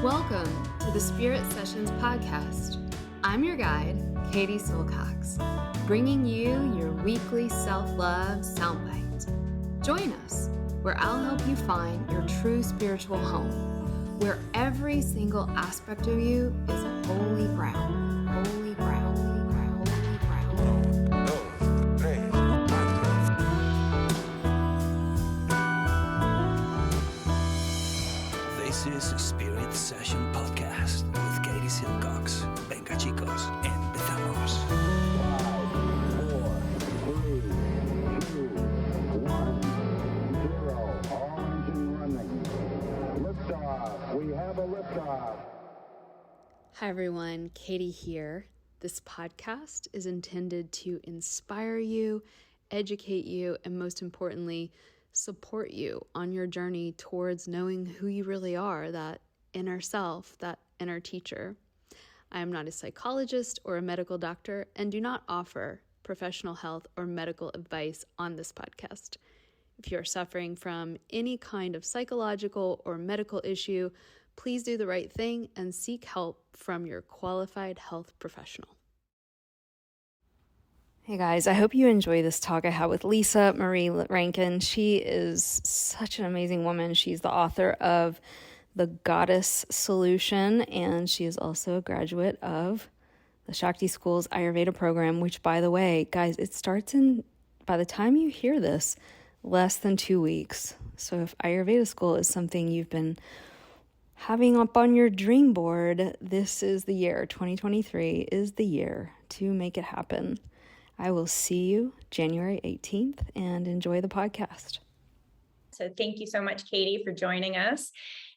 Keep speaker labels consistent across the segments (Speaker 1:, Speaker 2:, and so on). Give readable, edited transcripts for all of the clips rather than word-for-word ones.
Speaker 1: Welcome to the Spirit Sessions podcast. I'm your guide, Katie Silcox, bringing you your weekly self-love soundbite. Join us where I'll help you find your true spiritual home, where every single aspect of you is holy ground, holy ground, holy ground, holy ground.
Speaker 2: This is Spirit Session Podcast with Katie Silcox. Venga chicos, empezamos. 5, 4, 3, 2, 1, 0. All engine running. Liftoff. We have a liftoff.
Speaker 1: Hi everyone, Katie here. This podcast is intended to inspire you, educate you, and most importantly, support you on your journey towards knowing who you really are, that inner self, that inner teacher. I am not a psychologist or a medical doctor and do not offer professional health or medical advice on this podcast. If you are suffering from any kind of psychological or medical issue, please do the right thing and seek help from your qualified health professional. Hey guys, I hope you enjoy this talk I had with Marie Rankin. She is such an amazing woman. She's the author of The Goddess Solution, and she is also a graduate of the Shakti School's Ayurveda program, which, by the way, guys, it starts in, by the time you hear this, less than 2 weeks. So if Ayurveda School is something you've been having up on your dream board, this is the year. 2023 is the year to make it happen. I will see you January 18th and enjoy the podcast.
Speaker 3: So thank you so much, Katie, for joining us.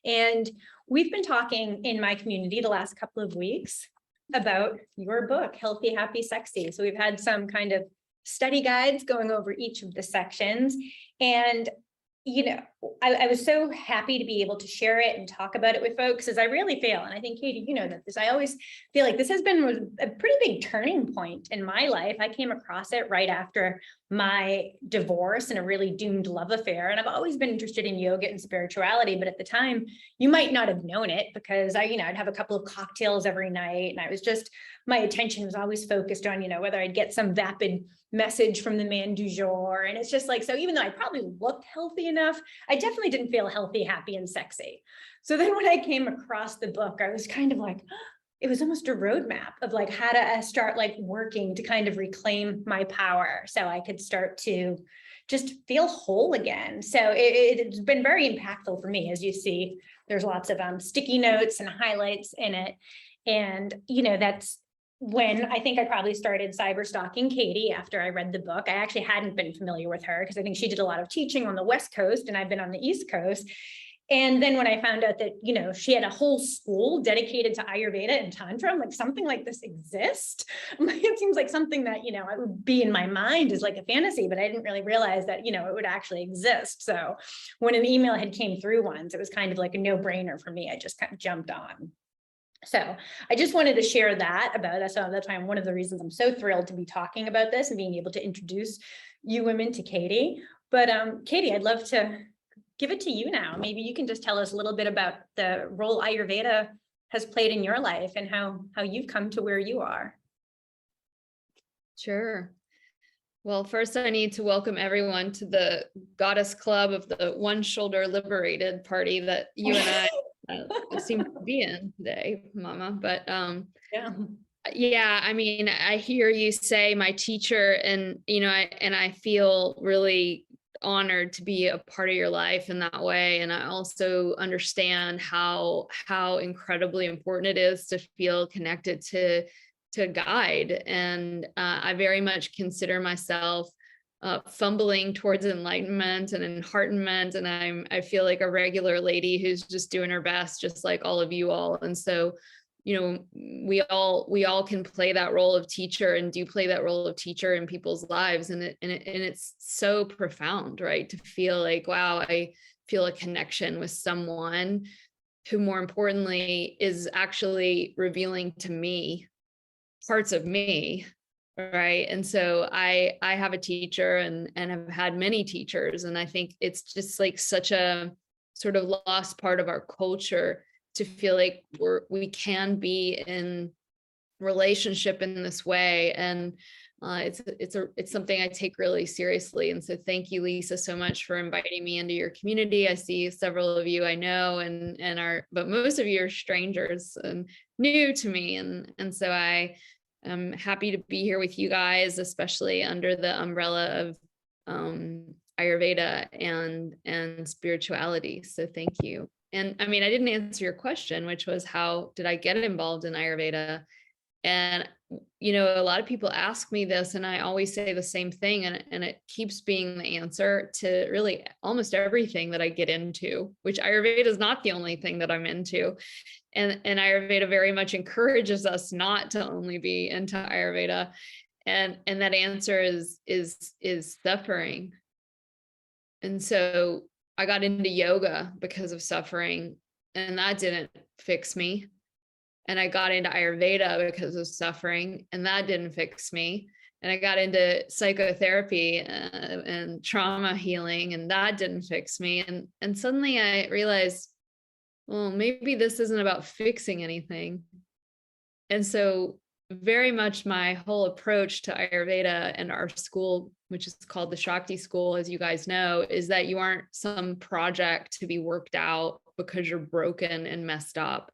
Speaker 3: And we've been talking in my community the last couple of weeks about your book, Healthy, Happy, Sexy. So we've had some kind of study guides going over each of the sections. And I was so happy to be able to share it and talk about it with folks, as I really feel, and I think, Katie, you know that this, I always feel like this has been a pretty big turning point in my life. I came across it right after my divorce and a really doomed love affair. And I've always been interested in yoga and spirituality, but at the time you might not have known it because I'd have a couple of cocktails every night. And I was just, my attention was always focused on, whether I'd get some vapid message from the man du jour. And it's just like, so even though I probably looked healthy enough, I definitely didn't feel healthy, happy, and sexy. So then when I came across the book, I was kind of like, it was almost a roadmap of like how to start like working to kind of reclaim my power so I could start to just feel whole again. So it's been very impactful for me. As you see, there's lots of sticky notes and highlights in it. And, that's when I think I probably started cyber stalking Katie after I read the book. I actually hadn't been familiar with her because I think she did a lot of teaching on the West Coast and I've been on the East Coast. And then when I found out that, she had a whole school dedicated to Ayurveda and Tantra, I'm like, something like this exists. It seems like something that, I would be in my mind is like a fantasy, but I didn't really realize that, it would actually exist. So when an email had came through once, it was kind of like a no-brainer for me. I just kind of jumped on. So I just wanted to share that about us. So that's why one of the reasons I'm so thrilled to be talking about this and being able to introduce you women to Katie. But Katie, I'd love to give it to you now. Maybe you can just tell us a little bit about the role Ayurveda has played in your life and how you've come to where you are.
Speaker 1: Sure. Well, first I need to welcome everyone to the Goddess Club of the One Shoulder Liberated party that you and I seem to be in today, Mama. But yeah, I mean, I hear you say my teacher, and I feel really honored to be a part of your life in that way. And I also understand how incredibly important it is to feel connected to guide. And I very much consider myself fumbling towards enlightenment and enheartenment. And I feel like a regular lady who's just doing her best, just like all of you all. And so, we all can play that role of teacher and do play that role of teacher in people's lives. And it's so profound, right? To feel like, wow, I feel a connection with someone who, more importantly, is actually revealing to me parts of me. Right. And so I have a teacher and have had many teachers. And I think it's just like such a sort of lost part of our culture to feel like we can be in relationship in this way. And it's something I take really seriously. And so thank you, Lisa, so much for inviting me into your community. I see several of you I know but most of you are strangers and new to me. And so I am happy to be here with you guys, especially under the umbrella of Ayurveda and spirituality. So thank you. And I mean, I didn't answer your question, which was, how did I get involved in Ayurveda? And, a lot of people ask me this, and I always say the same thing. And it keeps being the answer to really almost everything that I get into, which Ayurveda is not the only thing that I'm into. And Ayurveda very much encourages us not to only be into Ayurveda. And that answer is suffering. And so I got into yoga because of suffering, and that didn't fix me. And I got into Ayurveda because of suffering, and that didn't fix me. And I got into psychotherapy and trauma healing, and that didn't fix me. And suddenly I realized, well, maybe this isn't about fixing anything. And so very much my whole approach to Ayurveda and our school, which is called the Shakti School, as you guys know, is that you aren't some project to be worked out because you're broken and messed up.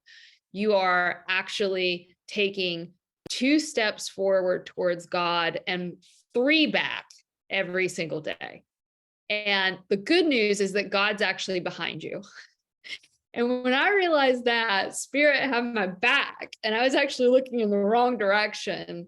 Speaker 1: You are actually taking 2 steps forward towards God and 3 back every single day. And the good news is that God's actually behind you. And when I realized that Spirit had my back and I was actually looking in the wrong direction,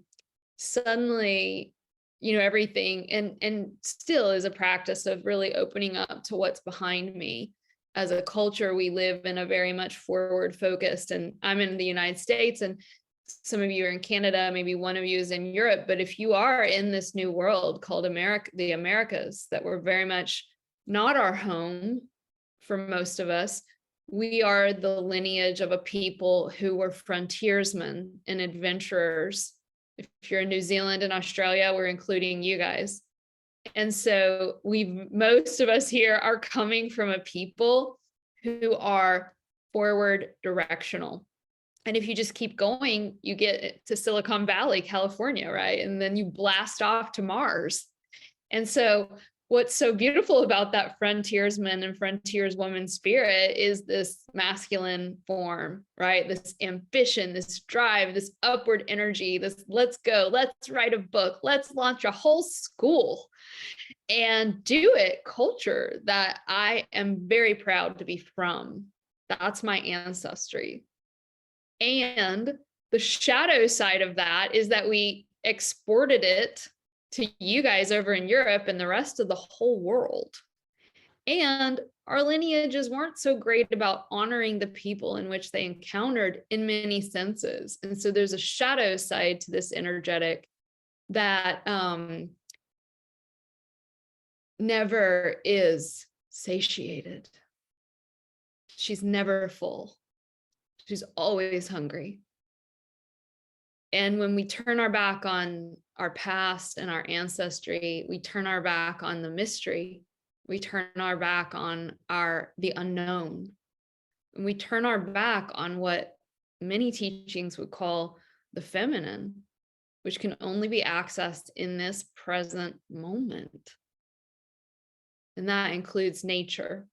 Speaker 1: suddenly, everything, and still is a practice of really opening up to what's behind me. As a culture, we live in a very much forward focused, and I'm in the United States, and some of you are in Canada, maybe one of you is in Europe. But if you are in this new world called America, the Americas, that were very much not our home for most of us, we are the lineage of a people who were frontiersmen and adventurers. If you're in New Zealand and Australia, we're including you guys. And so most of us here are coming from a people who are forward directional. And if you just keep going, you get to Silicon Valley, California, right? And then you blast off to Mars. And so what's so beautiful about that frontiersman and frontierswoman spirit is this masculine form, right? This ambition, this drive, this upward energy, this let's go, let's write a book, let's launch a whole school and do it culture that I am very proud to be from. That's my ancestry. And the shadow side of that is that we exported it to you guys over in Europe and the rest of the whole world. And our lineages weren't so great about honoring the people in which they encountered in many senses. And so there's a shadow side to this energetic that never is satiated. She's never full. She's always hungry. And when we turn our back on our past and our ancestry, we turn our back on the mystery. We turn our back on the unknown. And we turn our back on what many teachings would call the feminine, which can only be accessed in this present moment. And that includes nature.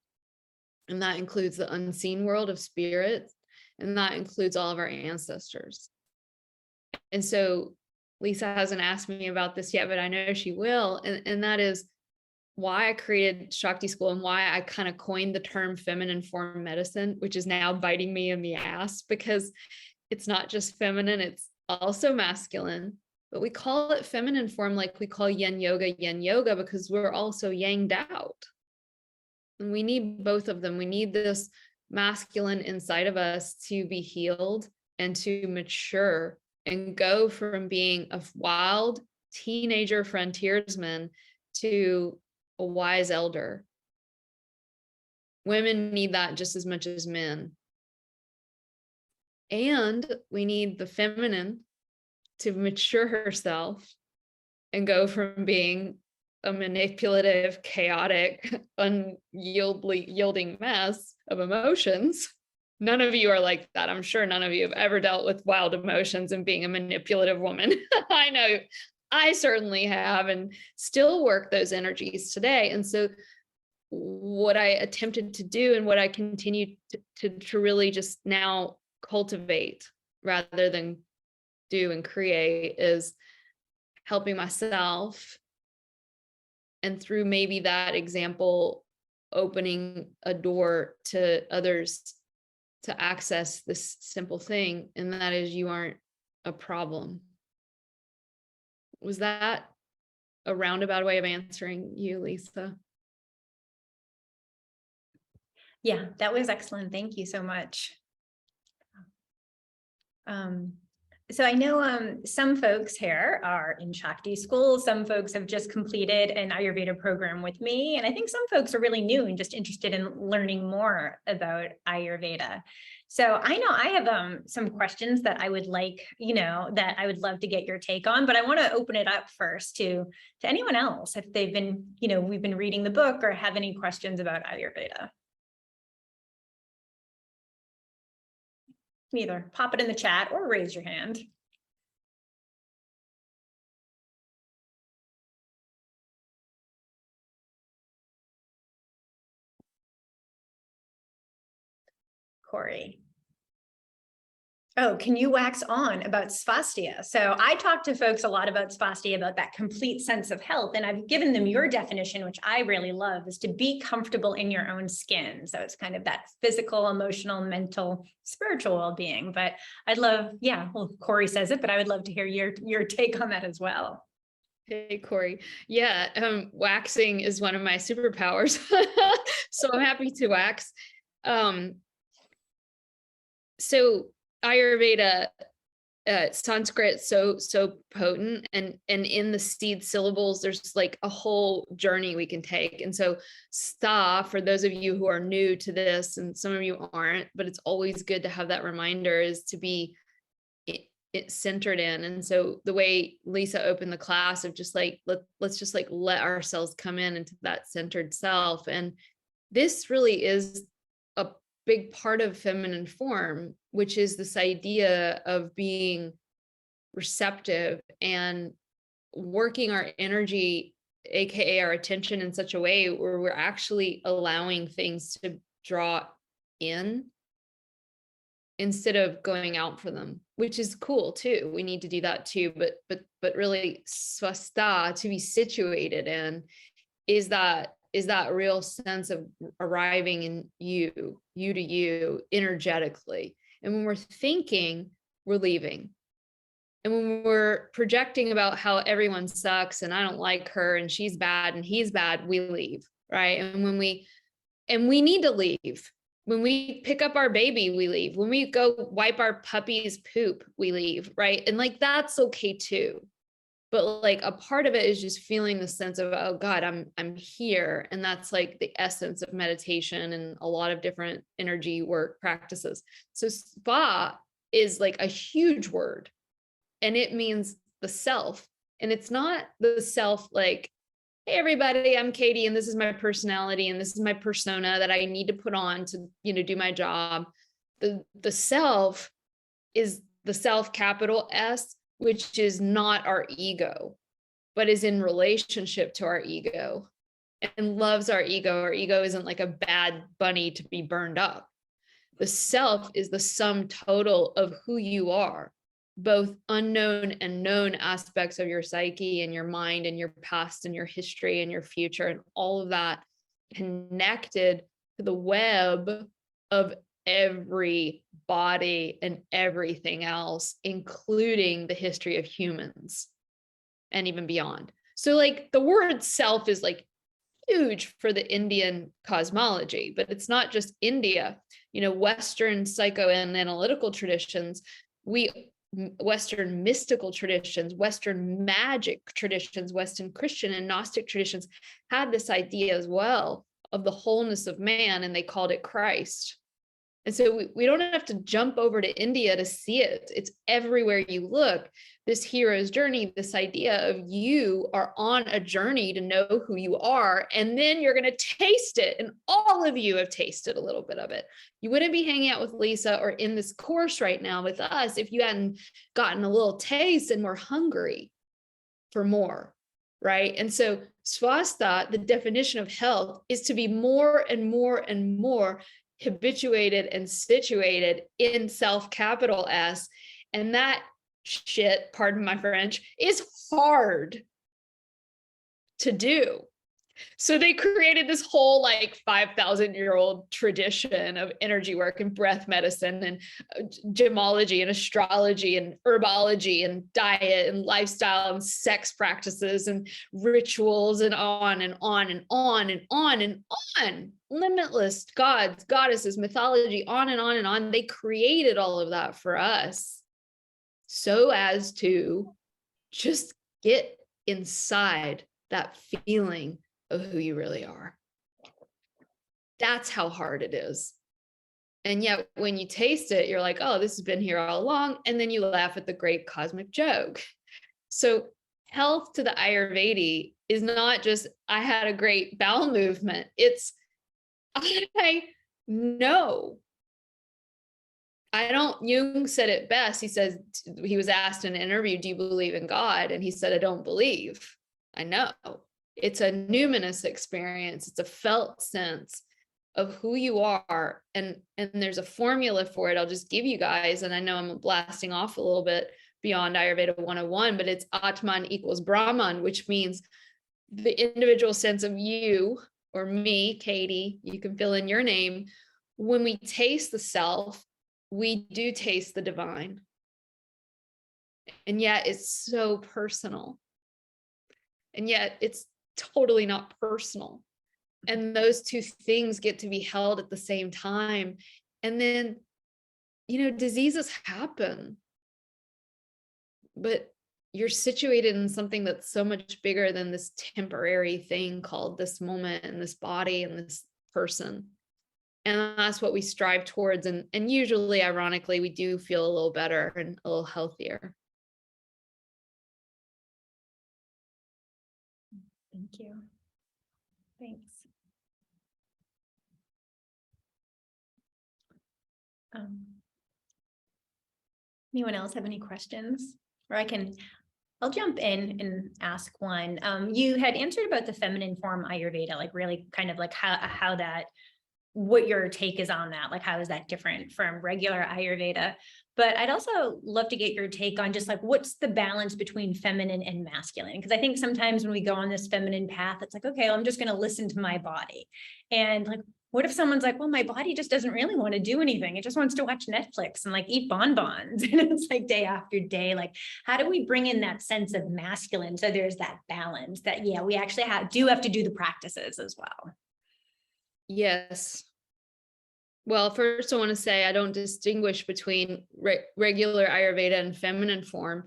Speaker 1: And that includes the unseen world of spirit. And that includes all of our ancestors. And so Lisa hasn't asked me about this yet, but I know she will. And that is why I created Shakti School and why I kind of coined the term feminine form medicine, which is now biting me in the ass because it's not just feminine, it's also masculine. But we call it feminine form like we call yin yoga because we're also yanged out. And we need both of them. We need this masculine inside of us to be healed and to mature and go from being a wild teenager frontiersman to a wise elder. Women need that just as much as men. And we need the feminine to mature herself and go from being a manipulative, chaotic, unyielding mess of emotions none of you are like that. I'm sure none of you have ever dealt with wild emotions and being a manipulative woman. I know I certainly have, and still work those energies today. And so what I attempted to do and what I continue to really just now cultivate rather than do and create is helping myself. And through maybe that example, opening a door to others to access this simple thing. And that is, you aren't a problem. Was that a roundabout way of answering you, Lisa?
Speaker 3: Yeah, that was excellent. Thank you so much. So I know some folks here are in Shakti school. Some folks have just completed an Ayurveda program with me. And I think some folks are really new and just interested in learning more about Ayurveda. So I know I have some questions that I would like, that I would love to get your take on, but I want to open it up first to anyone else if they've been, we've been reading the book or have any questions about Ayurveda. Either pop it in the chat or raise your hand. Corey. Oh, can you wax on about Svastha? So I talk to folks a lot about Svastha, about that complete sense of health. And I've given them your definition, which I really love, is to be comfortable in your own skin. So it's kind of that physical, emotional, mental, spiritual well-being. But I'd love, well, Corey says it, but I would love to hear your take on that as well.
Speaker 1: Hey, Corey. Yeah, waxing is one of my superpowers. So I'm happy to wax. So Ayurveda, Sanskrit, so potent, and in the seed syllables, there's like a whole journey we can take. And so Stha, for those of you who are new to this, and some of you aren't, but it's always good to have that reminder, is to be it centered in. And so the way Lisa opened the class of just like, let's just like let ourselves come into that centered self. And this really is a big part of feminine form, which is this idea of being receptive and working our energy, aka our attention, in such a way where we're actually allowing things to draw in instead of going out for them, which is cool too. We need to do that too. But really, Svastha, to be situated in, is that real sense of arriving in you to you energetically. And when we're thinking, we're leaving. And when we're projecting about how everyone sucks and I don't like her and she's bad and he's bad, we leave, right? And we need to leave. When we pick up our baby, we leave. When we go wipe our puppy's poop, we leave, right? And like, that's okay too. But like a part of it is just feeling the sense of, oh God, I'm here. And that's like the essence of meditation and a lot of different energy work practices. So spa is like a huge word, and it means the self. And it's not the self like, hey, everybody, I'm Katie, and this is my personality, and this is my persona that I need to put on to, do my job. The self is the self, capital S, which is not our ego, but is in relationship to our ego and loves our ego. Our ego isn't like a bad bunny to be burned up. The self is the sum total of who you are, both unknown and known aspects of your psyche and your mind and your past and your history and your future, and all of that connected to the web of every body and everything else, including the history of humans and even beyond. So like the word self is like huge for the Indian cosmology, but it's not just India. Western psychoanalytical traditions, Western mystical traditions, Western magic traditions, Western Christian and Gnostic traditions had this idea as well of the wholeness of man, and they called it Christ. And so we don't have to jump over to India to see it. It's everywhere you look. This hero's journey, this idea of you are on a journey to know who you are, and then you're going to taste it. And all of you have tasted a little bit of it. You wouldn't be hanging out with Lisa or in this course right now with us if you hadn't gotten a little taste and were hungry for more, right? And so Svastha, the definition of health, is to be more and more and more habituated and situated in self, capital S. And that shit, pardon my French, is hard to do. So they created this whole like 5,000-year-old tradition of energy work and breath medicine and gemology and astrology and herbology and diet and lifestyle and sex practices and rituals and on and on and on and on and on. Limitless gods, goddesses, mythology, on and on and on. They created all of that for us so as to just get inside that feeling of who you really are. That's how hard it is. And yet when you taste it, you're like, oh, this has been here all along. And then you laugh at the great cosmic joke. So health to the Ayurveda is not just, I had a great bowel movement. It's, I know. Jung said it best. He says, he was asked in an interview, do you believe in God? And he said, I don't believe. I know. It's a numinous experience. It's a felt sense of who you are. And there's a formula for it. I'll just give you guys, and I know I'm blasting off a little bit beyond Ayurveda 101, but it's Atman equals Brahman, which means the individual sense of you or me, Katie, you can fill in your name. When we taste the self, we do taste the divine. And yet it's so personal. And yet it's totally not personal. And those two things get to be held at the same time. And then, diseases happen, but you're situated in something that's so much bigger than this temporary thing called this moment and this body and this person. And that's what we strive towards. And usually, ironically, we do feel a little better and a little healthier.
Speaker 3: Thank you. Thanks. Anyone else have any questions? Or I'll jump in and ask one. You had answered about the feminine form Ayurveda, like really kind of like how that, what your take is on that, like how is that different from regular Ayurveda? But I'd also love to get your take on just like, what's the balance between feminine and masculine? Because I think sometimes when we go on this feminine path, it's like, okay, well, I'm just going to listen to my body. And like, what if someone's like, well, my body just doesn't really want to do anything. It just wants to watch Netflix and like eat bonbons. And it's like day after day, like, how do we bring in that sense of masculine? So there's that balance that, yeah, we actually do have to do the practices as well.
Speaker 1: Yes. Well, first I want to say I don't distinguish between regular Ayurveda and feminine form.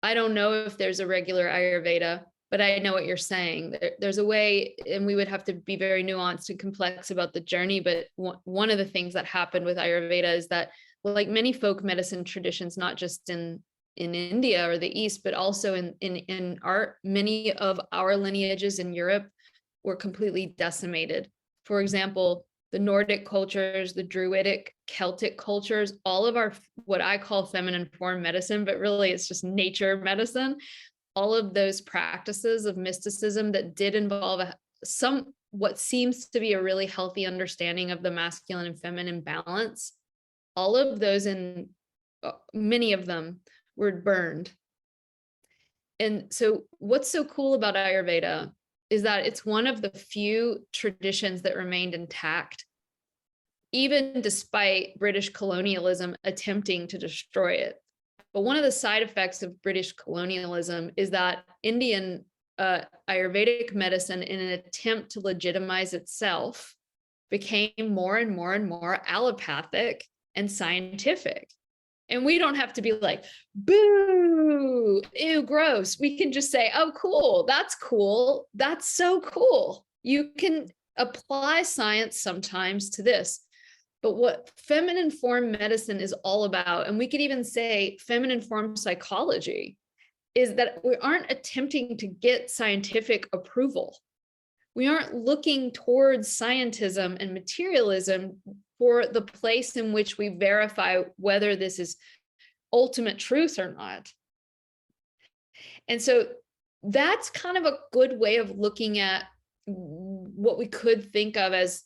Speaker 1: I don't know if there's a regular Ayurveda, but I know what you're saying. There's a way, and we would have to be very nuanced and complex about the journey. But one of the things that happened with Ayurveda is that, like many folk medicine traditions, not just in India or the East, but also in many of our lineages in Europe were completely decimated. For example, the Nordic cultures, the Druidic, Celtic cultures, all of our, what I call feminine form medicine, but really it's just nature medicine. All of those practices of mysticism that did involve what seems to be a really healthy understanding of the masculine and feminine balance, all of those, and many of them were burned. And so what's so cool about Ayurveda is that it's one of the few traditions that remained intact, even despite British colonialism attempting to destroy it. But one of the side effects of British colonialism is that Indian Ayurvedic medicine, in an attempt to legitimize itself, became more and more and more allopathic and scientific. And we don't have to be like, boo, ew, gross. We can just say, oh, cool. That's so cool. You can apply science sometimes to this. But what feminine form medicine is all about, and we could even say feminine form psychology, is that we aren't attempting to get scientific approval. We aren't looking towards scientism and materialism for the place in which we verify whether this is ultimate truth or not. And so that's kind of a good way of looking at what we could think of as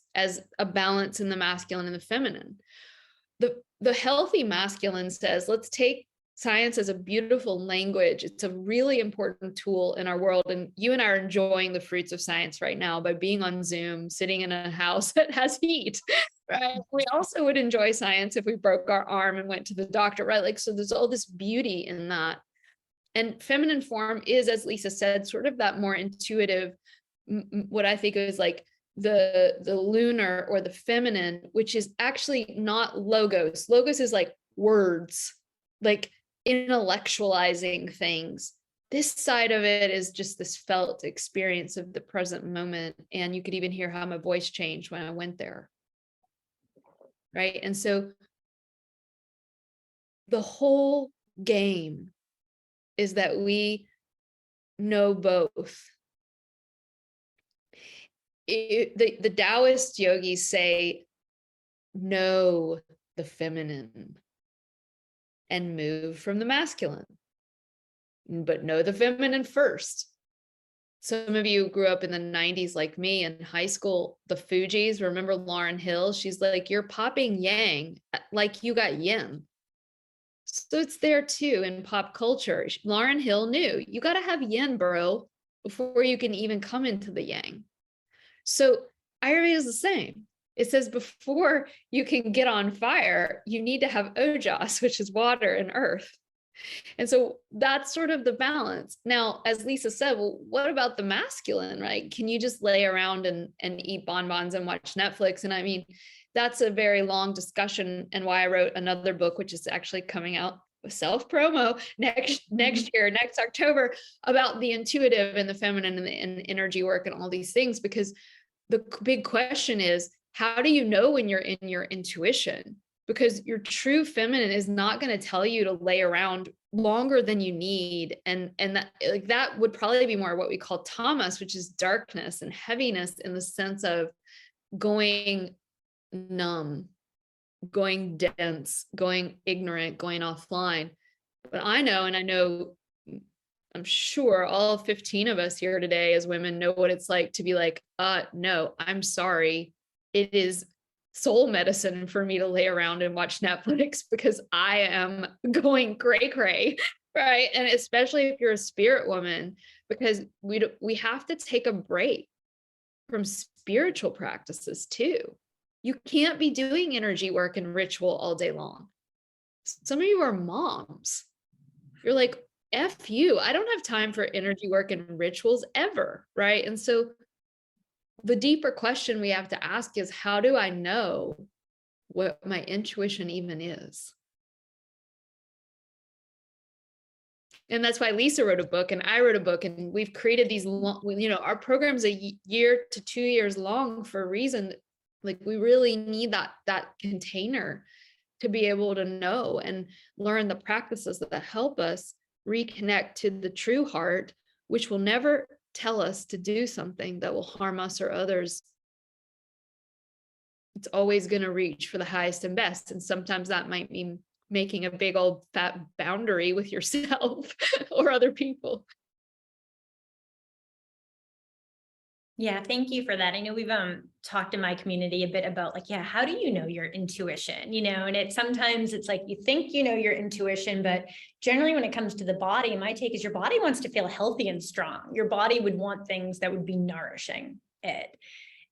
Speaker 1: a balance in the masculine and the feminine. The healthy masculine says, let's take science as a beautiful language. It's a really important tool in our world. And you and I are enjoying the fruits of science right now by being on Zoom, sitting in a house that has heat, right? We also would enjoy science if we broke our arm and went to the doctor, right? Like, so there's all this beauty in that. And feminine form is, as Lisa said, sort of that more intuitive, what I think is like the lunar or the feminine, which is actually not logos. Logos is like words, like intellectualizing things. This side of it is just this felt experience of the present moment. And you could even hear how my voice changed when I went there. Right. And so the whole game is that we know both. The Taoist yogis say, know the feminine and move from the masculine, but know the feminine first. Some of you grew up in the 90s like me. In high school, the Fugees, remember Lauryn Hill? She's like, you're popping yang like you got yin. So it's there too in pop culture. Lauryn Hill knew you got to have yin, bro, before you can even come into the yang. So Ayurveda is the same. It says before you can get on fire, you need to have ojas, which is water and earth. And so that's sort of the balance. Now, as Lisa said, well, what about the masculine, right? Can you just lay around and eat bonbons and watch Netflix? And I mean, that's a very long discussion, and why I wrote another book, which is actually coming out with self-promo next year, next October, about the intuitive and the feminine and energy work and all these things. Because the big question is, how do you know when you're in your intuition? Because your true feminine is not going to tell you to lay around longer than you need. And that, like, that would probably be more what we call tamas, which is darkness and heaviness, in the sense of going numb, going dense, going ignorant, going offline. But I know, and I know, I'm sure all 15 of us here today as women know what it's like to be like, no, I'm sorry. It is soul medicine for me to lay around and watch Netflix because I am going cray, right? And especially if you're a spirit woman, because we have to take a break from spiritual practices too. You can't be doing energy work and ritual all day long. Some of you are moms. You're like, F you, I don't have time for energy work and rituals ever, right? And so the deeper question we have to ask is, how do I know what my intuition even is? And that's why Lisa wrote a book and I wrote a book, and we've created these, our program's a year to 2 years long for a reason. Like, we really need that container to be able to know and learn the practices that help us reconnect to the true heart, which will never tell us to do something that will harm us or others. It's always going to reach for the highest and best. And sometimes that might mean making a big old fat boundary with yourself or other people.
Speaker 3: Yeah, thank you for that. I know we've talked in my community a bit about like, how do you know your intuition, and sometimes it's like you think you know your intuition, but generally when it comes to the body, my take is your body wants to feel healthy and strong. Your body would want things that would be nourishing it.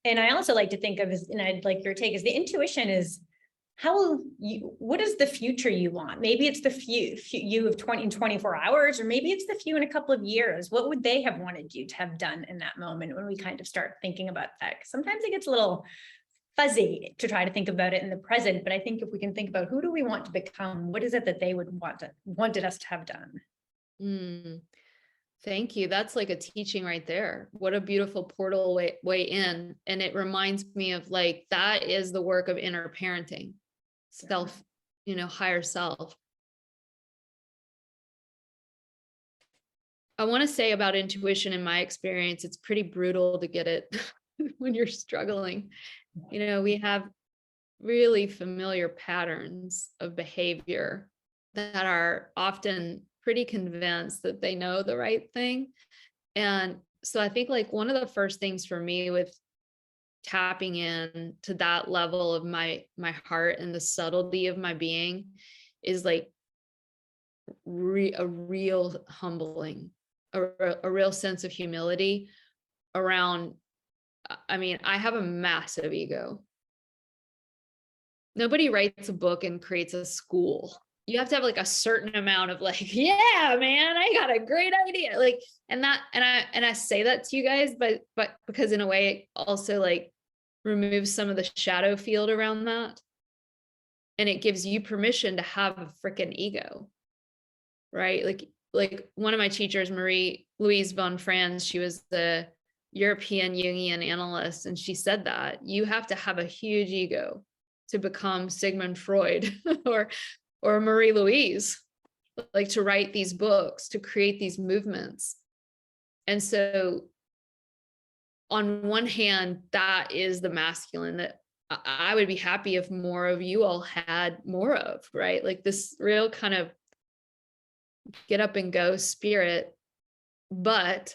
Speaker 3: And I also like to think of, and I'd like your take, is the intuition is what is the future you want? Maybe it's the few of 20 in 24 hours, or maybe it's the few in a couple of years. What would they have wanted you to have done in that moment when we kind of start thinking about that? Sometimes it gets a little fuzzy to try to think about it in the present, but I think if we can think about who do we want to become, what is it that they would wanted us to have done?
Speaker 1: Thank you. That's like a teaching right there. What a beautiful portal way in. And it reminds me of like, that is the work of inner parenting, self, higher self. I want to say about intuition, in my experience, it's pretty brutal to get it when you're struggling. We have really familiar patterns of behavior that are often pretty convinced that they know the right thing. And so I think like one of the first things for me with tapping in to that level of my heart and the subtlety of my being is like a real humbling, a real sense of humility around, I have a massive ego. Nobody writes a book and creates a school. You have to have like a certain amount of like, yeah, man, I got a great idea. Like, and I say that to you guys, but because in a way it also like removes some of the shadow field around that. And it gives you permission to have a freaking ego, right? Like one of my teachers, Marie Louise von Franz, she was the European Jungian analyst. And she said that you have to have a huge ego to become Sigmund Freud or Marie Louise, like to write these books, to create these movements. And so on one hand, that is the masculine that I would be happy if more of you all had more of, right? Like this real kind of get up and go spirit, but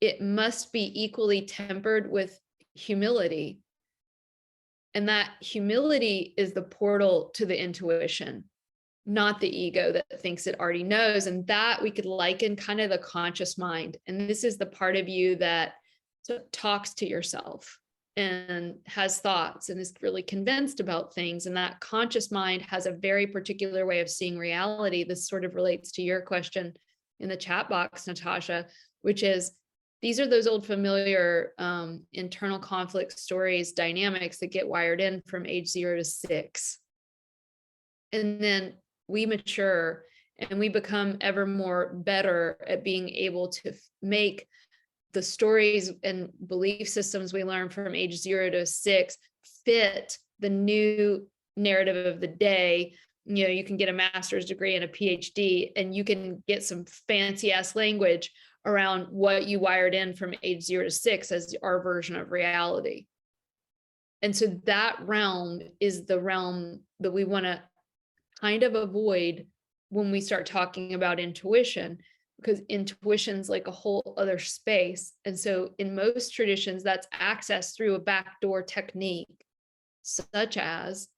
Speaker 1: it must be equally tempered with humility. And that humility is the portal to the intuition, not the ego that thinks it already knows. And that we could liken kind of the conscious mind. And this is the part of you that talks to yourself and has thoughts and is really convinced about things. And that conscious mind has a very particular way of seeing reality. This sort of relates to your question in the chat box, Natasha, which is, these are those old familiar internal conflict stories, dynamics that get wired in from age 0 to 6. And then we mature and we become ever more better at being able to make the stories and belief systems we learn from age 0 to 6 fit the new narrative of the day. You can get a master's degree and a PhD, and you can get some fancy ass language around what you wired in from age 0 to 6 as our version of reality. And so that realm is the realm that we want to kind of avoid when we start talking about intuition, because intuition's like a whole other space. And so in most traditions, that's accessed through a backdoor technique, such as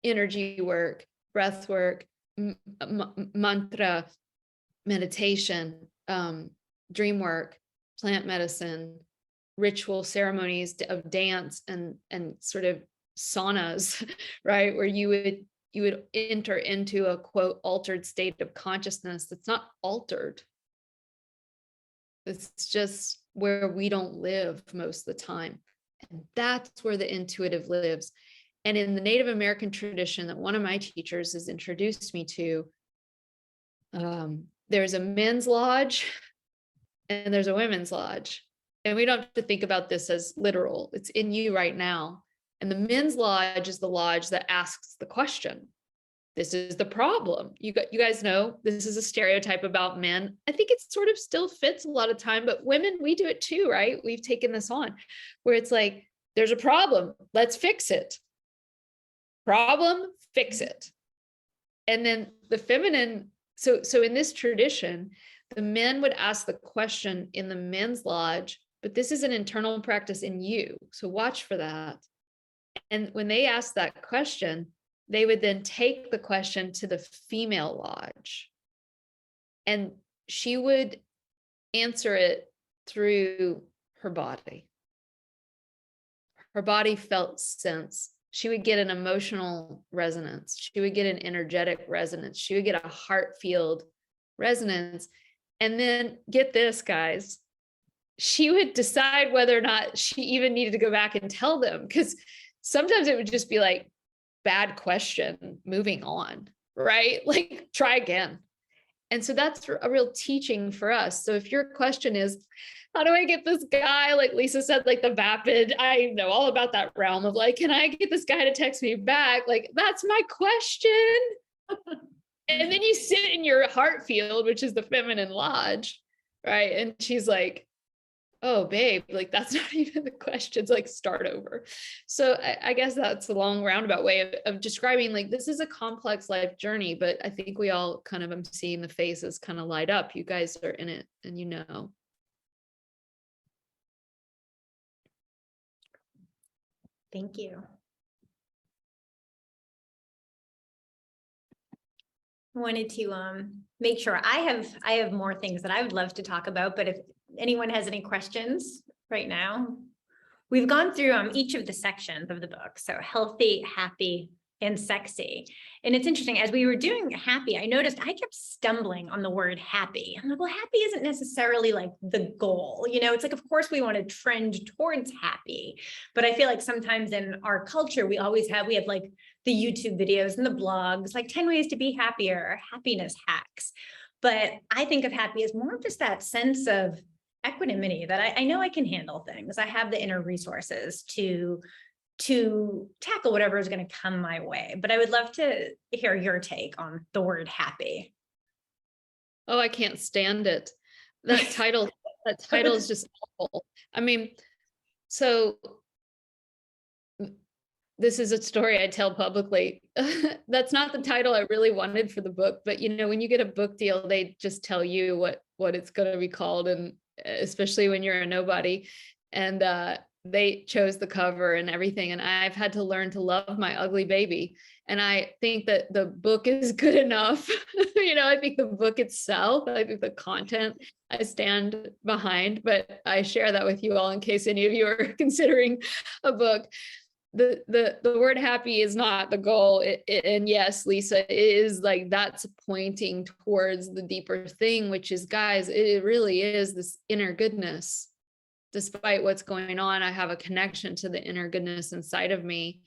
Speaker 1: energy work, breath work, mantra, meditation, dream work, plant medicine, ritual ceremonies of dance and sort of saunas, right? Where you would enter into a quote altered state of consciousness that's not altered. It's just where we don't live most of the time. And that's where the intuitive lives. And in the Native American tradition that one of my teachers has introduced me to, there's a men's lodge and there's a women's lodge. And we don't have to think about this as literal. It's in you right now. And the men's lodge is the lodge that asks the question. This is the problem. You guys know this is a stereotype about men. I think it sort of still fits a lot of time, but women, we do it too, right? We've taken this on where it's like, there's a problem. Let's fix it. Problem, fix it. And then the feminine, so in this tradition, the men would ask the question in the men's lodge, but this is an internal practice in you. So watch for that. And when they ask that question, they would then take the question to the female lodge. And she would answer it through her body. Her body felt sense. She would get an emotional resonance. She would get an energetic resonance. She would get a heart field resonance. And then get this, guys, she would decide whether or not she even needed to go back and tell them, because sometimes it would just be like, bad question, moving on, right? Like, try again. And so that's a real teaching for us. So if your question is, how do I get this guy, like Lisa said, like the vapid, I know all about that realm of like, can I get this guy to text me back? Like, that's my question. And then you sit in your heart field, which is the feminine lodge, right? And she's like, oh, babe, like that's not even the question. It's like start over. So I guess that's a long roundabout way of describing like this is a complex life journey, but I think we all kind of, I'm seeing the faces kind of light up. You guys are in it and you know.
Speaker 3: Thank you. Wanted to make sure I have more things that I would love to talk about, but if anyone has any questions right now, we've gone through each of the sections of the book. So healthy, happy, and sexy. And it's interesting, as we were doing happy, I noticed I kept stumbling on the word happy. I'm like, well, happy isn't necessarily like the goal. You know, it's like, of course we want to trend towards happy, but I feel like sometimes in our culture, we have like the YouTube videos and the blogs, like 10 ways to be happier or happiness hacks. But I think of happy as more of just that sense of equanimity that I know I can handle things. I have the inner resources to tackle whatever is going to come my way. But I would love to hear your take on the word happy.
Speaker 1: Oh, I can't stand it. That title is just awful. I mean, so this is a story I tell publicly. That's not the title I really wanted for the book, but you know, when you get a book deal, they just tell you what it's going to be called, and especially when you're a nobody. And they chose the cover and everything, and I've had to learn to love my ugly baby. And I think that the book is good enough. You know, I think the book itself, I think the content I stand behind, but I share that with you all in case any of you are considering a book. The word happy is not the goal. And yes, Lisa, it is like that's pointing towards the deeper thing, which is, guys, it really is this inner goodness. Despite what's going on, I have a connection to the inner goodness inside of me.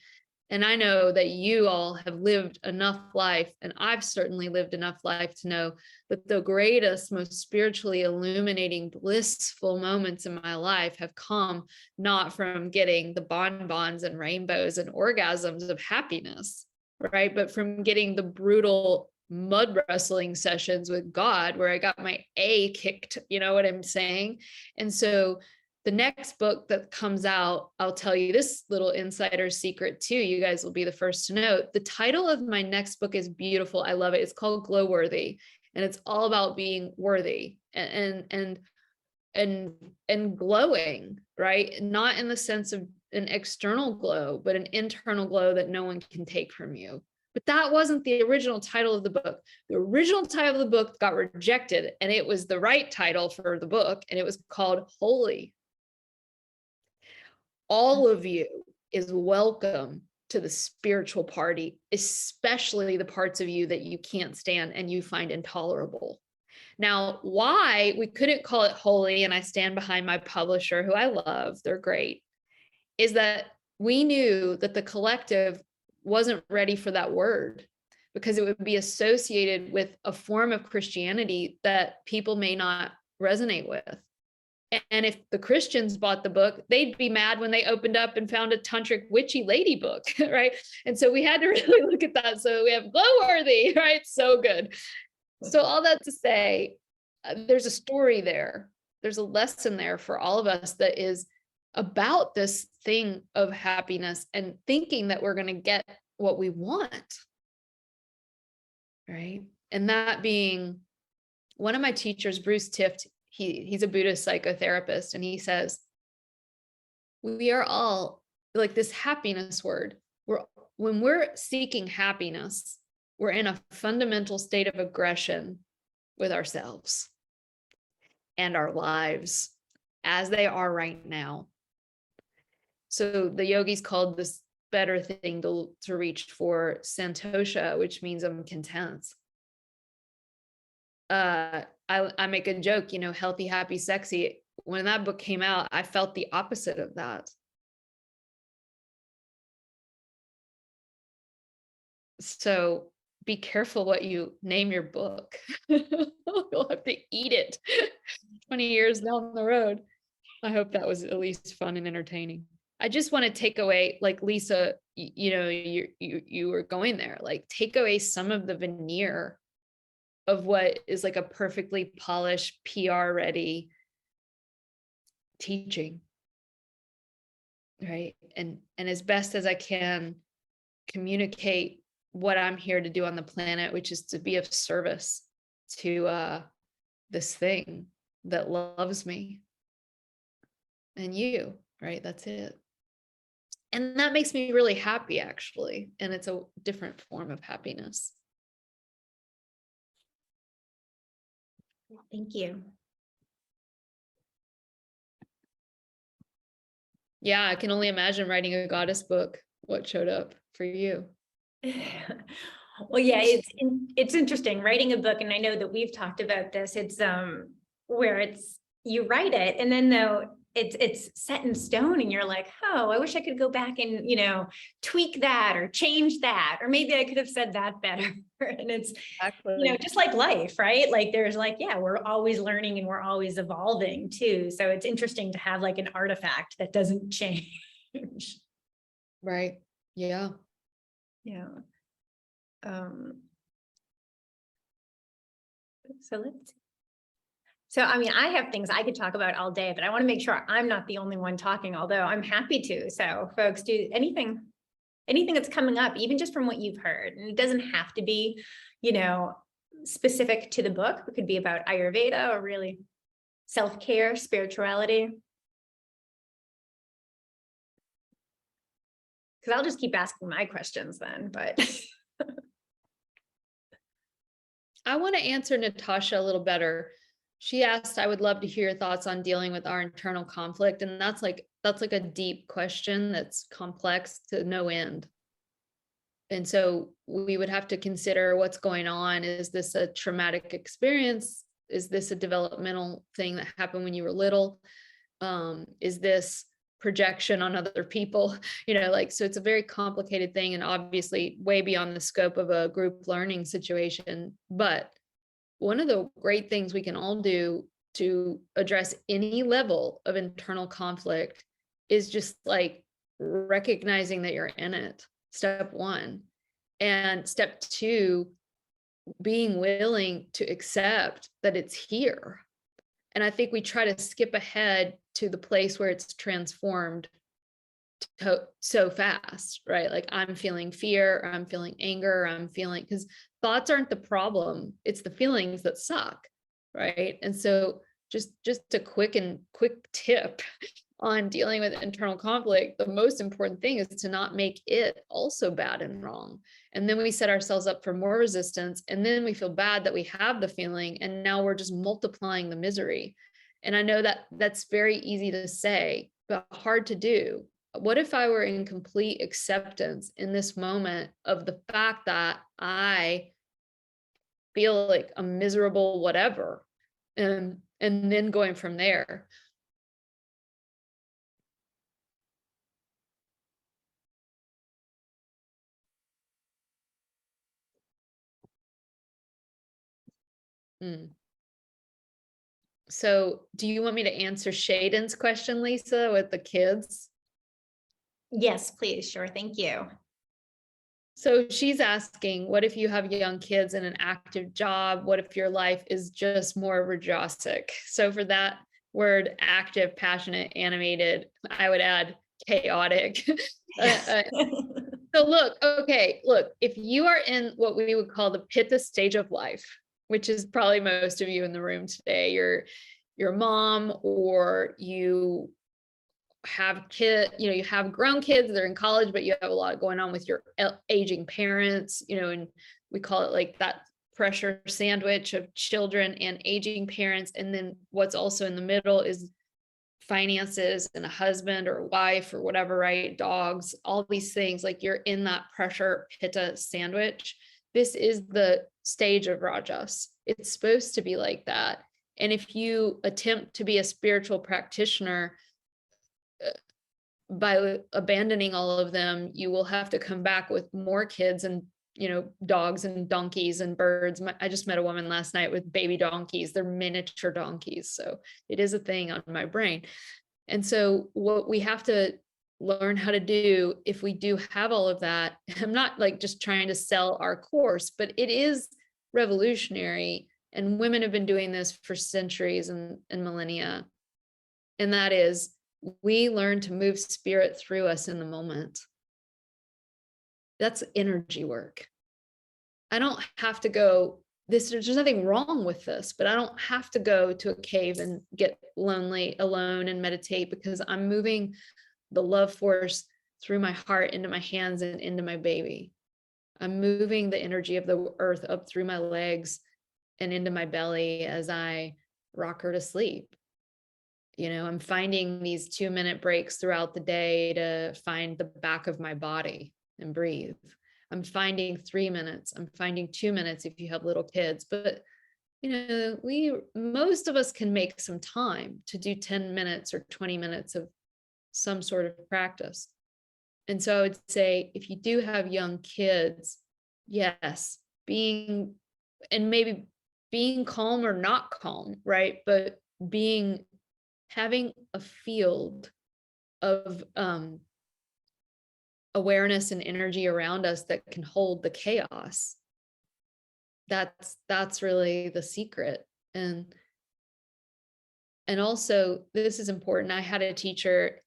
Speaker 1: And I know that you all have lived enough life, and I've certainly lived enough life to know that the greatest, most spiritually illuminating, blissful moments in my life have come not from getting the bonbons and rainbows and orgasms of happiness, right? But from getting the brutal mud wrestling sessions with God, where I got my A kicked, you know what I'm saying? And so the next book that comes out, I'll tell you this little insider secret too. You guys will be the first to know. The title of my next book is beautiful. I love it. It's called Glow Worthy, and it's all about being worthy and glowing, right? Not in the sense of an external glow, but an internal glow that no one can take from you. But that wasn't the original title of the book. The original title of the book got rejected, and it was the right title for the book, and it was called Holy. All of you is welcome to the spiritual party, especially the parts of you that you can't stand and you find intolerable. Now, why we couldn't call it holy, and I stand behind my publisher, who I love, they're great, is that we knew that the collective wasn't ready for that word, because it would be associated with a form of Christianity that people may not resonate with. And if the Christians bought the book, they'd be mad when they opened up and found a tantric witchy lady book, right? And so we had to really look at that. So we have Glowworthy, right? So good. So all that to say, there's a story there. There's a lesson there for all of us that is about this thing of happiness and thinking that we're going to get what we want, right? And that being one of my teachers, Bruce Tift, he's a Buddhist psychotherapist, and he says, we are all like this happiness word. When we're seeking happiness, we're in a fundamental state of aggression with ourselves and our lives as they are right now. So the yogis called this better thing to reach for santosha, which means I'm content. I make a joke, you know, healthy, happy, sexy. When that book came out, I felt the opposite of that. So be careful what you name your book. You'll have to eat it 20 years down the road. I hope that was at least fun and entertaining. I just want to take away, like Lisa, you were going there, like take away some of the veneer of what is like a perfectly polished, PR ready teaching. Right. And as best as I can communicate what I'm here to do on the planet, which is to be of service to this thing that loves me and you, right? That's it. And that makes me really happy, actually. And it's a different form of happiness.
Speaker 3: Thank you.
Speaker 1: Yeah, I can only imagine writing a goddess book, what showed up for you.
Speaker 3: Well, yeah, it's interesting writing a book. And I know that we've talked about this. It's where it's, you write it and then though it's set in stone and you're like, oh, I wish I could go back and, tweak that or change that, or maybe I could have said that better. And it's,
Speaker 1: Exactly.
Speaker 3: just like life, right? Like there's like, yeah, we're always learning and we're always evolving too. So it's interesting to have like an artifact that doesn't change.
Speaker 1: Right. Yeah.
Speaker 3: Yeah. So let's. So, I mean, I have things I could talk about all day, but I want to make sure I'm not the only one talking, although I'm happy to. So folks, do anything that's coming up, even just from what you've heard. And it doesn't have to be, specific to the book. It could be about Ayurveda or really self-care, spirituality. Because I'll just keep asking my questions then, but.
Speaker 1: I want to answer Natasha a little better. She asked, I would love to hear your thoughts on dealing with our internal conflict. And that's like a deep question that's complex to no end. And so we would have to consider what's going on. Is this a traumatic experience? Is this a developmental thing that happened when you were little? Is this projection on other people? So it's a very complicated thing and obviously way beyond the scope of a group learning situation. But one of the great things we can all do to address any level of internal conflict is just like recognizing that you're in it. Step one. And step two, being willing to accept that it's here. And I think we try to skip ahead to the place where it's transformed so fast, right? Like I'm feeling fear, or I'm feeling anger, because thoughts aren't the problem. It's the feelings that suck, right? And so just a quick tip on dealing with internal conflict. The most important thing is to not make it also bad and wrong. And then we set ourselves up for more resistance. And then we feel bad that we have the feeling. And now we're just multiplying the misery. And I know that that's very easy to say, but hard to do. What if I were in complete acceptance in this moment of the fact that I feel like a miserable whatever, and then going from there. So do you want me to answer Shaden's question, Lisa, with the kids?
Speaker 3: Yes, please. Sure. Thank you.
Speaker 1: So she's asking, what if you have young kids in an active job? What if your life is just more rajasic? So for that word, active, passionate, animated, I would add chaotic. So look, if you are in what we would call the pitta stage of life, which is probably most of you in the room today, you're a mom, or you have you have grown kids, they're in college, but you have a lot going on with your aging parents, and we call it like that pressure sandwich of children and aging parents. And then what's also in the middle is finances and a husband or wife or whatever, right? Dogs, all these things, like you're in that pressure pitta sandwich. This is the stage of Rajas. It's supposed to be like that. And if you attempt to be a spiritual practitioner, by abandoning all of them, you will have to come back with more kids and dogs and donkeys and birds. I just met a woman last night with baby donkeys. They're miniature donkeys. So it is a thing on my brain. And so what we have to learn how to do, if we do have all of that, I'm not like just trying to sell our course, but it is revolutionary. And women have been doing this for centuries and millennia. And that is, we learn to move spirit through us in the moment. That's energy work. I don't have to go, there's nothing wrong with this, but I don't have to go to a cave and get lonely alone and meditate, because I'm moving the love force through my heart into my hands and into my baby. I'm moving the energy of the earth up through my legs and into my belly as I rock her to sleep. I'm finding these 2-minute breaks throughout the day to find the back of my body and breathe. I'm finding 3 minutes. I'm finding 2 minutes if you have little kids, but most of us can make some time to do 10 minutes or 20 minutes of some sort of practice. And so I would say, if you do have young kids, yes, maybe being calm or not calm, right? But having a field of awareness and energy around us that can hold the chaos. That's really the secret. And also, this is important. I had a teacher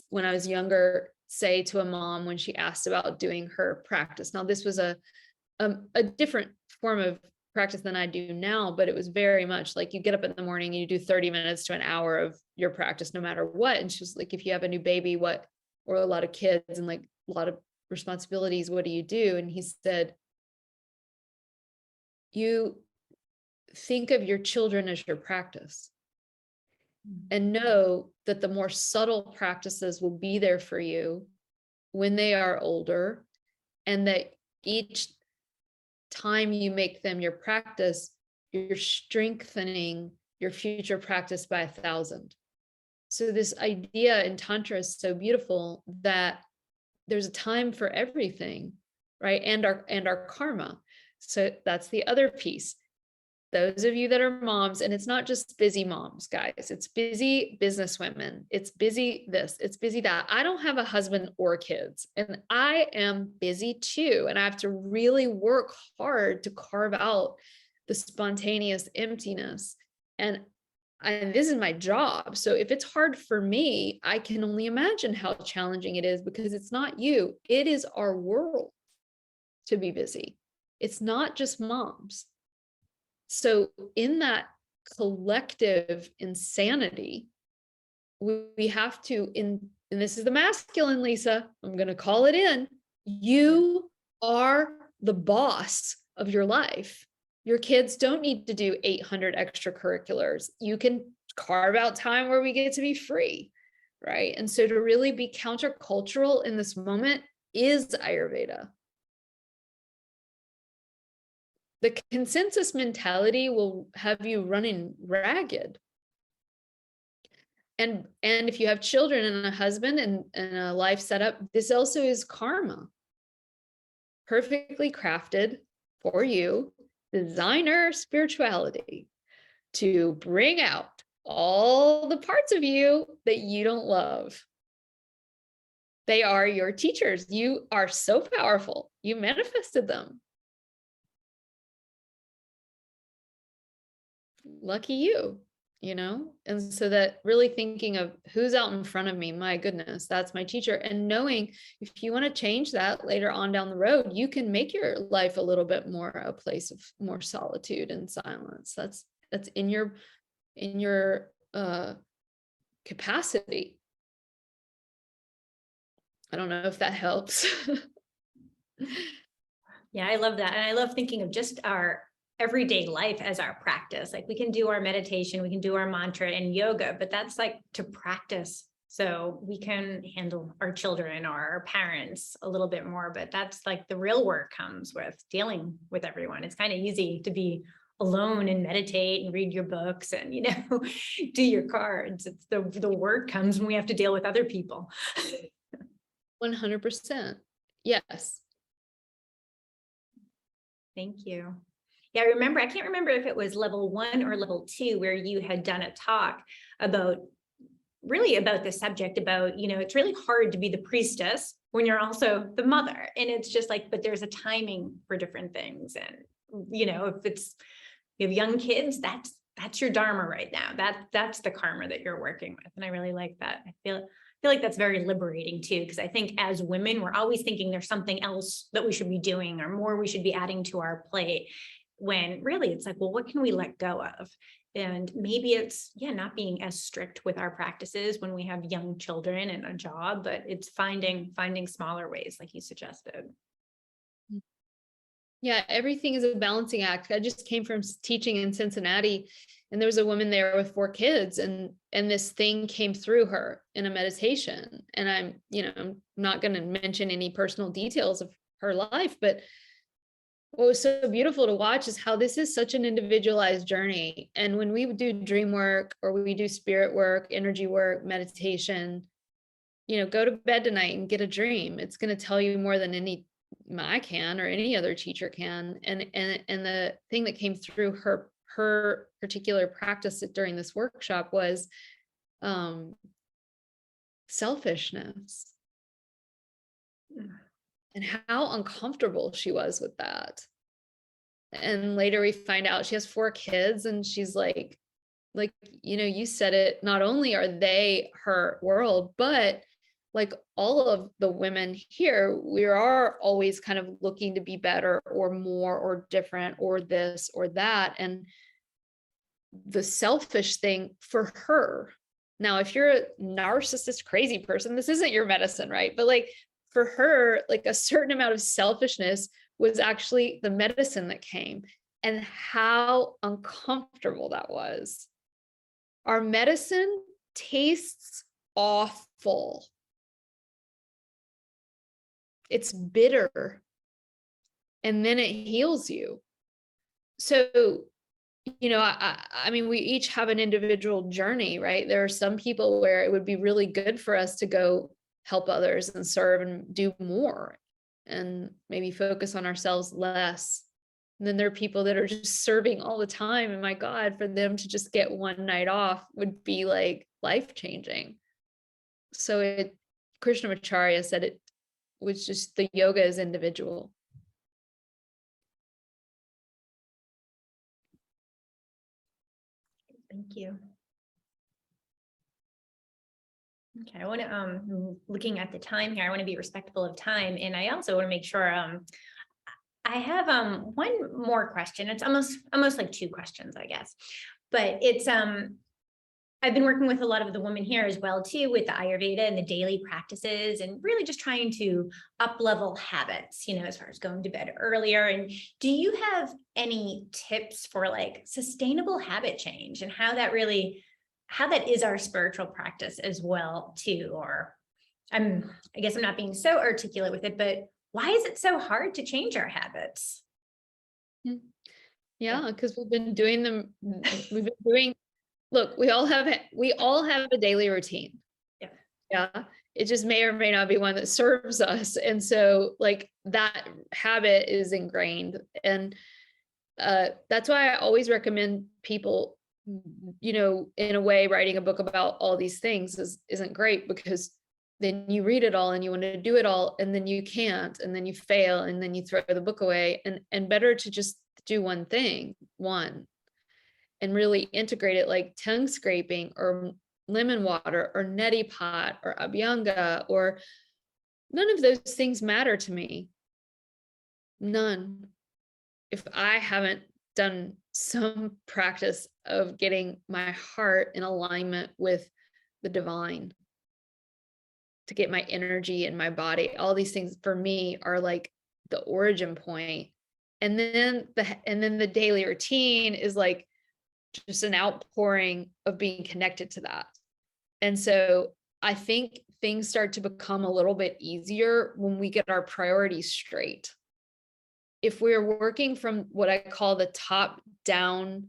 Speaker 1: when I was younger say to a mom when she asked about doing her practice. Now, this was a different form of practice than I do now, but it was very much like you get up in the morning and you do 30 minutes to an hour of your practice, no matter what. And she was like, if you have a new baby, or a lot of kids and like a lot of responsibilities, what do you do? And he said, you think of your children as your practice, and know that the more subtle practices will be there for you when they are older, and that each time you make them your practice, you're strengthening your future practice by 1,000. So this idea in Tantra is so beautiful, that there's a time for everything, right? And our karma. So that's the other piece. Those of you that are moms, and it's not just busy moms, guys, it's busy business women, it's busy this, it's busy that. I don't have a husband or kids, and I am busy too. And I have to really work hard to carve out the spontaneous emptiness. And this is my job. So if it's hard for me, I can only imagine how challenging it is, because it's not you, it is our world to be busy. It's not just moms. So in that collective insanity, we have to, and this is the masculine, Lisa, I'm going to call it in. You are the boss of your life. Your kids don't need to do 800 extracurriculars. You can carve out time where we get to be free, right? And so to really be countercultural in this moment is Ayurveda. The consensus mentality will have you running ragged. And if you have children and a husband and a life setup, this also is karma. Perfectly crafted for you, designer spirituality, to bring out all the parts of you that you don't love. They are your teachers. You are so powerful. You manifested them. Lucky you, and so that really thinking of who's out in front of me, my goodness, that's my teacher. And knowing if you want to change that later on down the road, you can make your life a little bit more a place of more solitude and silence. That's in your capacity. I don't know if that helps.
Speaker 3: Yeah, I love that. And I love thinking of just our everyday life as our practice. Like we can do our meditation, we can do our mantra and yoga, but that's like to practice so we can handle our children or our parents a little bit more. But that's like the real work comes with dealing with everyone. It's kind of easy to be alone and meditate and read your books and, do your cards. It's the work comes when we have to deal with other people.
Speaker 1: 100%. Yes.
Speaker 3: Thank you. Yeah, I remember, I can't remember if it was level 1 or level 2 where you had done a talk about really about the subject about, it's really hard to be the priestess when you're also the mother. And it's just like, but there's a timing for different things. And, if you have young kids, that's your dharma right now. That's the karma that you're working with. And I really like that. I feel like that's very liberating too, because I think as women, we're always thinking there's something else that we should be doing or more we should be adding to our plate, when really it's like, well, what can we let go of? And maybe it's, not being as strict with our practices when we have young children and a job, but it's finding smaller ways, like you suggested.
Speaker 1: Yeah, everything is a balancing act. I just came from teaching in Cincinnati, and there was a woman there with 4 kids, and this thing came through her in a meditation. And I'm not going to mention any personal details of her life, but what was so beautiful to watch is how this is such an individualized journey. And when we do dream work or we do spirit work, energy work, meditation, go to bed tonight and get a dream. It's going to tell you more than I can or any other teacher can. And the thing that came through her particular practice during this workshop was selfishness. And how uncomfortable she was with that. And later we find out she has 4 kids, and she's like, you said it, not only are they her world, but like all of the women here, we are always kind of looking to be better or more or different or this or that. And the selfish thing for her. Now, if you're a narcissist, crazy person, this isn't your medicine, right? But like, for her, like a certain amount of selfishness was actually the medicine that came, and how uncomfortable that was. Our medicine tastes awful. It's bitter, and then it heals you. So, I mean, we each have an individual journey, right? There are some people where it would be really good for us to go help others and serve and do more and maybe focus on ourselves less. And then there are people that are just serving all the time. And my God, for them to just get one night off would be like life-changing. So Krishnamacharya said it was just the yoga is individual.
Speaker 3: Thank you. Okay, I want to, looking at the time here, I want to be respectful of time. And I also want to make sure, I have one more question. It's almost like 2 questions, I guess. But it's, I've been working with a lot of the women here as well, too, with the Ayurveda and the daily practices, and really just trying to up-level habits, as far as going to bed earlier. And do you have any tips for like sustainable habit change and how that is our spiritual practice as well, too? Or I guess I'm not being so articulate with it, but why is it so hard to change our habits?
Speaker 1: Yeah, because we've been doing them. We've been doing. Look, we all have a daily routine. Yeah. It just may or may not be one that serves us. And so like that habit is ingrained. And that's why I always recommend people, in a way, writing a book about all these things isn't great, because then you read it all and you want to do it all, and then you can't, and then you fail, and then you throw the book away. And better to just do one thing, and really integrate it, like tongue scraping or lemon water or neti pot or abhyanga, or none of those things matter to me. None. If I haven't done some practice of getting my heart in alignment with the divine, to get my energy in my body, all these things for me are like the origin point. And then the daily routine is like just an outpouring of being connected to that. And so I think things start to become a little bit easier when we get our priorities straight. If we're working from what I call the top down,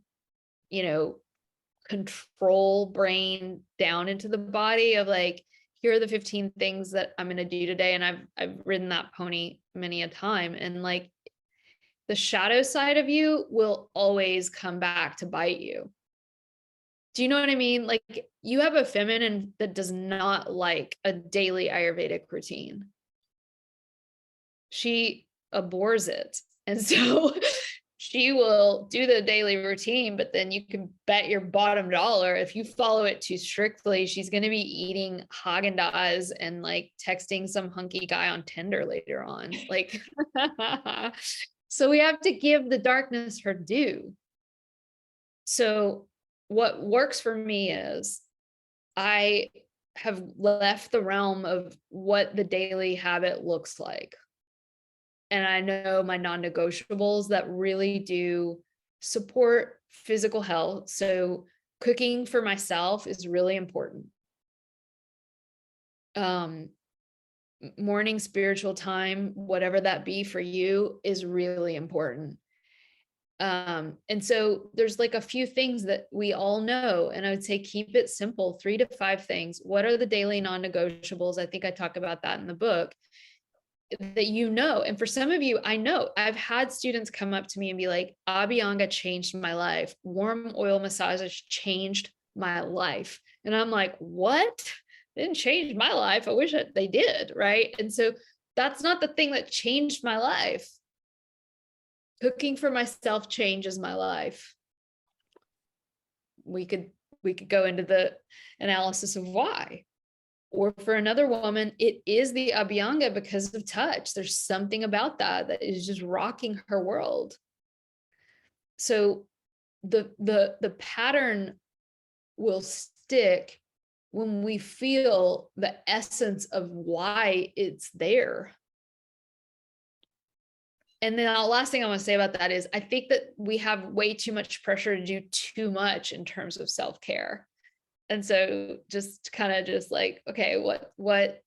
Speaker 1: control brain down into the body of like, here are the 15 things that I'm going to do today. And I've ridden that pony many a time. And like, the shadow side of you will always come back to bite you. Do you know what I mean? Like, you have a feminine that does not like a daily Ayurvedic routine. She abhors it. And so she will do the daily routine, but then you can bet your bottom dollar if you follow it too strictly, she's going to be eating Haagen-Dazs and like texting some hunky guy on Tinder later on. Like, so we have to give the darkness her due. So what works for me is I have left the realm of what the daily habit looks like. And I know my non-negotiables that really do support physical health. So cooking for myself is really important. Morning spiritual time, whatever that be for you, is really important. And so there's like a few things that we all know, and I would say keep it simple, 3 to 5 things. What are the daily non-negotiables? I think I talk about that in the book, that you know. And for some of you, I know I've had students come up to me and be like, Abhyanga changed my life. Warm oil massages changed my life. And I'm like, what? They didn't change my life. I wish they did. Right. And so that's not the thing that changed my life. Cooking for myself changes my life. We could go into the analysis of why. Or for another woman, it is the Abhyanga because of touch. There's something about that is just rocking her world. So the pattern will stick when we feel the essence of why it's there. And then the last thing I want to say about that is I think that we have way too much pressure to do too much in terms of self-care. And so just kind of just like, okay, what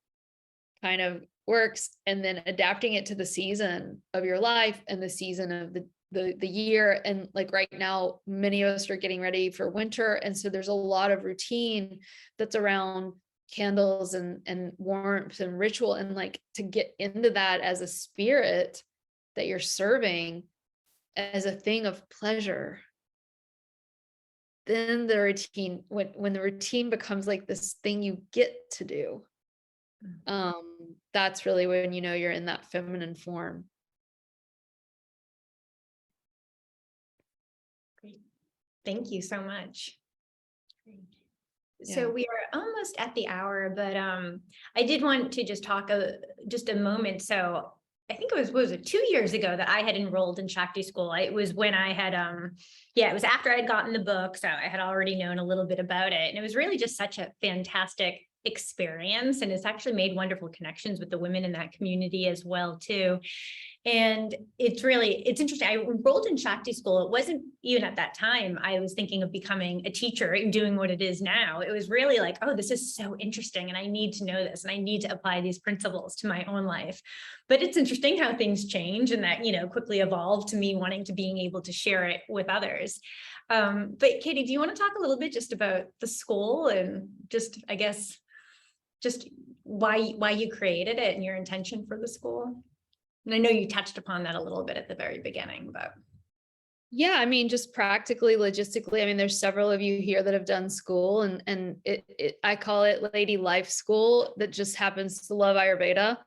Speaker 1: kind of works, and then adapting it to the season of your life and the season of the year. And like right now, many of us are getting ready for winter. And so there's a lot of routine that's around candles and warmth and ritual, and like to get into that as a spirit that you're serving as a thing of pleasure. Then the routine, when the routine becomes like this thing you get to do, that's really when you know you're in that feminine form.
Speaker 3: Great. Thank you so much.
Speaker 1: Yeah.
Speaker 3: So we are almost at the hour, but I did want to just talk just a moment. So I think it was it 2 years ago that I had enrolled in Shakti School. It was when I had, it was after I'd gotten the book. So I had already known a little bit about it. And it was really just such a fantastic experience. And it's actually made wonderful connections with the women in that community as well, too. And it's interesting. I enrolled in Shakti School. It wasn't even at that time I was thinking of becoming a teacher and doing what it is now. It was really like, oh, this is so interesting, and I need to know this, and I need to apply these principles to my own life. But it's interesting how things change, and that, quickly evolved to me wanting to being able to share it with others. But Katie, do you want to talk a little bit just about the school and just, I guess, just why you created it and your intention for the school? And I know you touched upon that a little bit at the very beginning, but.
Speaker 1: Yeah, I mean, just practically, logistically, I mean, there's several of you here that have done school, and I call it Lady Life School, that just happens to love Ayurveda.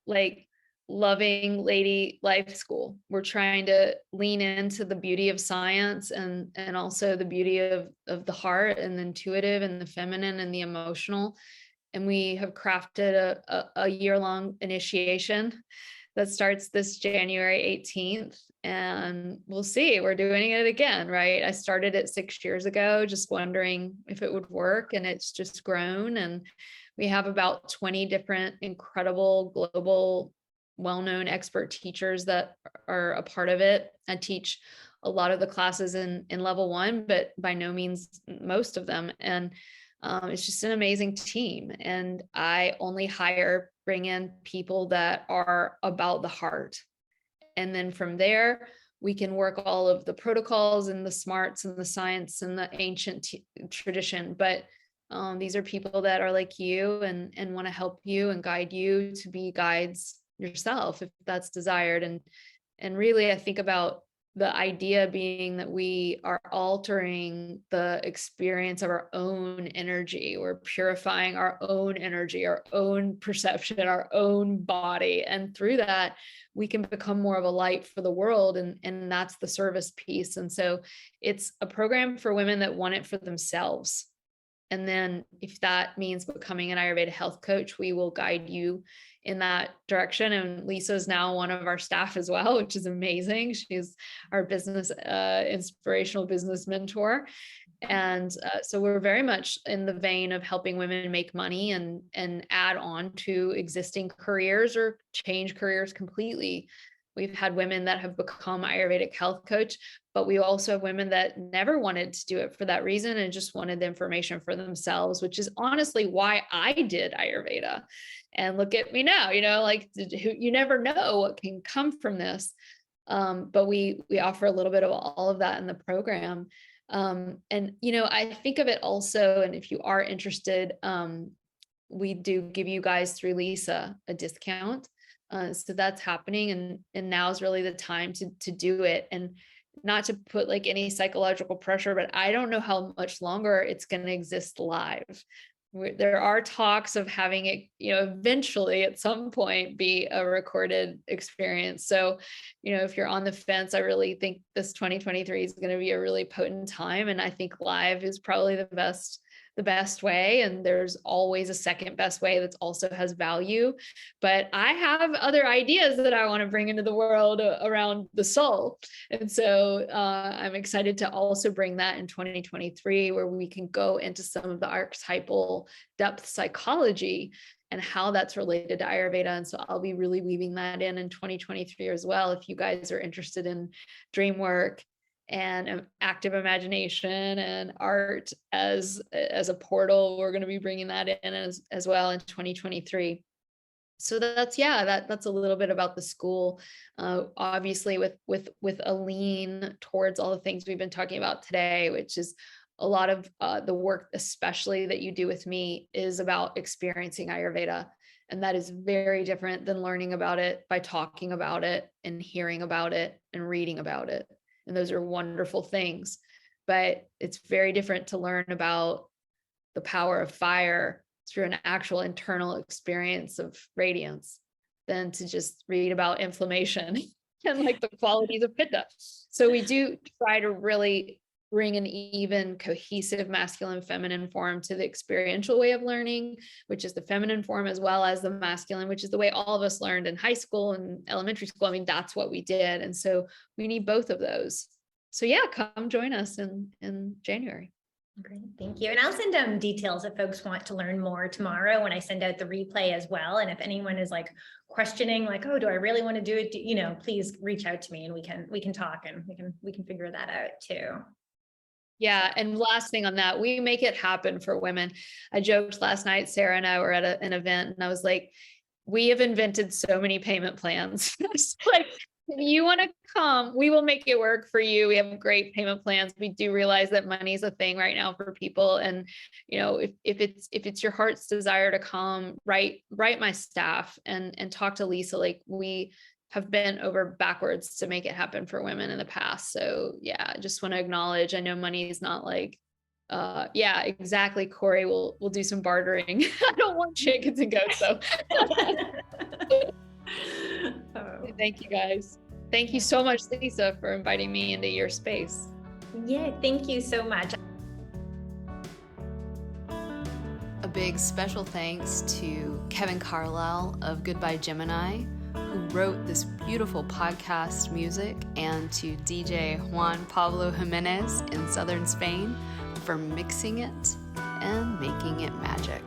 Speaker 1: Like loving Lady Life School. We're trying to lean into the beauty of science and also the beauty of the heart and the intuitive and the feminine and the emotional. And we have crafted a year-long initiation that starts this January 18th. And we'll see, we're doing it again, right? I started it 6 years ago, just wondering if it would work. And it's just grown. And we have about 20 different incredible global well-known expert teachers that are a part of it. I teach a lot of the classes in level 1, but by no means most of them. And it's just an amazing team. And I only bring in people that are about the heart. And then from there, we can work all of the protocols and the smarts and the science and the ancient tradition. But these are people that are like you and want to help you and guide you to be guides yourself if that's desired. And really, I think about the idea being that we are altering the experience of our own energy. We're purifying our own energy, our own perception, our own body. And through that, we can become more of a light for the world. And that's the service piece. And so it's a program for women that want it for themselves. And then if that means becoming an Ayurveda health coach, we will guide you in that direction. And Lisa is now one of our staff as well, which is amazing. She's our business, inspirational business mentor. And so we're very much in the vein of helping women make money and add on to existing careers or change careers completely. We've had women that have become Ayurvedic health coach, but we also have women that never wanted to do it for that reason and just wanted the information for themselves, which is honestly why I did Ayurveda. And look at me now, like you never know what can come from this. But we offer a little bit of all of that in the program. And, I think of it also, and if you are interested, we do give you guys through Lisa a discount. So that's happening, and now is really the time to do it. And not to put like any psychological pressure, but I don't know how much longer it's going to exist live. There are talks of having it, eventually at some point be a recorded experience. So, if you're on the fence, I really think this 2023 is going to be a really potent time. And I think live is probably the best way. And there's always a second best way that also has value. But I have other ideas that I want to bring into the world around the soul. And so I'm excited to also bring that in 2023, where we can go into some of the archetypal depth psychology and how that's related to Ayurveda. And so I'll be really weaving that in 2023 as well. If you guys are interested in dream work and active imagination and art as a portal, we're going to be bringing that in as well in 2023. So that's a little bit about the school. Obviously with a lean towards all the things we've been talking about today, which is a lot of the work, especially that you do with me, is about experiencing Ayurveda. And that is very different than learning about it by talking about it and hearing about it and reading about it. And those are wonderful things, but it's very different to learn about the power of fire through an actual internal experience of radiance than to just read about inflammation and like the qualities of pitta. So we do try to really bring an even cohesive masculine feminine form to the experiential way of learning, which is the feminine form, as well as the masculine, which is the way all of us learned in high school and elementary school. I mean, that's what we did. And so we need both of those. So yeah, come join us in January.
Speaker 3: Great, thank you. And I'll send details if folks want to learn more tomorrow when I send out the replay as well. And if anyone is like questioning, like, oh, do I really want to do it? Please reach out to me and we can talk and we can figure that out too.
Speaker 1: Yeah. And last thing on that, we make it happen for women. I joked last night, Sarah and I were at an event, and I was like, we have invented so many payment plans. It's like, if you want to come, we will make it work for you. We have great payment plans. We do realize that money is a thing right now for people. And, if it's your heart's desire to come, write my staff and talk to Lisa. Like, we have been over backwards to make it happen for women in the past. So yeah, I just want to acknowledge, I know money is not like, yeah, exactly. Corey, we'll do some bartering. I don't want chickens and goats though. Thank you guys. Thank you so much, Lisa, for inviting me into your space.
Speaker 3: Yeah, thank you so much.
Speaker 4: A big special thanks to Kevin Carlisle of Goodbye Gemini, who wrote this beautiful podcast music, and to DJ Juan Pablo Jimenez in southern Spain for mixing it and making it magic.